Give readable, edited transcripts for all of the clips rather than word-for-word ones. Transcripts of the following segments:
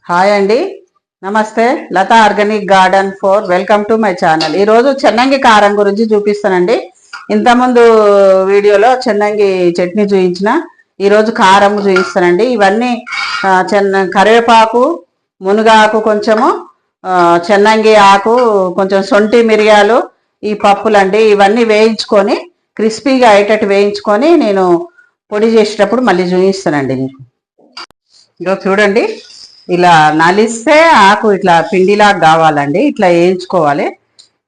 Hi అండి, నమస్తే. Latha organic garden 4 welcome to my channel. ఈరోజు చెన్నంగి కారం గురించి చూపిస్తానండి. ఇంతకుముందు వీడియోలో చెన్నంగి చట్నీ చూపించిన, ఈరోజు కారం చూపిస్తానండి. ఇవన్నీ కరివేపాకు, మునగాకు, కొంచెము చెన్నంగి ఆకు, కొంచెం సొంటి మిరియాలు, ఈ పప్పులండి. ఇవన్నీ వేయించుకొని క్రిస్పీగా అయ్యేటట్టు వేయించుకొని నేను పొడి చేసేటప్పుడు మళ్ళీ చూపిస్తానండి మీకు. ఇగో చూడండి, ఇలా నలిస్తే ఆకు ఇట్లా పిండిలాగా కావాలండి. ఇట్లా వేయించుకోవాలి.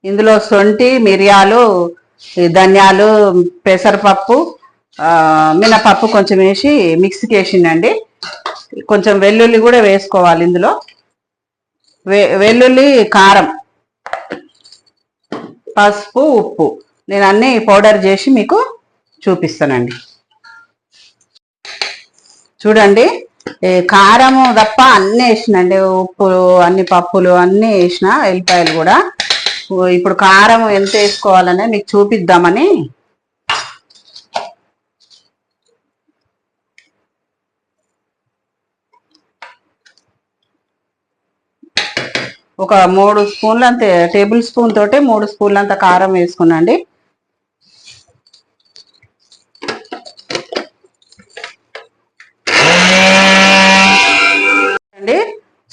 ఇందులో సొంటి, మిరియాలు, ధనియాలు, పెసరపప్పు, మినపప్పు కొంచెం వేసి మిక్సీకి వేసిందండి. కొంచెం వెల్లుల్లి కూడా వేసుకోవాలి ఇందులో. వెల్లుల్లి, కారం, పసుపు, ఉప్పు నేను అన్నీ పౌడర్ చేసి మీకు చూపిస్తానండి. చూడండి, కారము తప్ప అన్నీ వేసినండి. ఉప్పులు, అన్ని పప్పులు అన్నీ వేసిన, ఎల్లిపాయలు కూడా. ఇప్పుడు కారం ఎంత వేసుకోవాలనే మీకు చూపిద్దామని. ఒక 3 స్పూన్లంత, టేబుల్ స్పూన్ తోటి 3 స్పూన్లంత కారం వేసుకున్నాండి.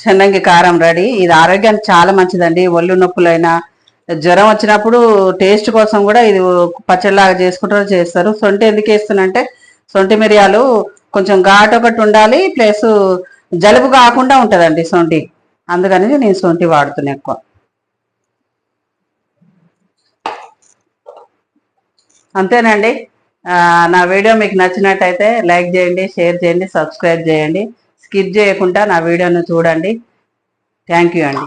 చెన్నంగి కారం రెడీ. ఇది ఆరోగ్యానికి చాలా మంచిదండి. ఒళ్ళు నొప్పులైనా, జ్వరం వచ్చినప్పుడు టేస్ట్ కోసం కూడా ఇది పచ్చడిలాగా చేసుకుంటారు, చేస్తారు. సొంటి ఎందుకు వేస్తున్నంటే, సొంటి మిరియాలు కొంచెం ఘాటు ఒకటి ఉండాలి, ప్లస్ జలుబు కాకుండా ఉంటుందండి సొంటి. అందుకని నేను సొంటి వాడుతున్నా ఎక్కువ. అంతేనండి. నా వీడియో మీకు నచ్చినట్టయితే లైక్ చేయండి, షేర్ చేయండి, సబ్స్క్రైబ్ చేయండి. స్కిప్ చేయకుండా నా వీడియోను చూడండి. థ్యాంక్ యూ అండి.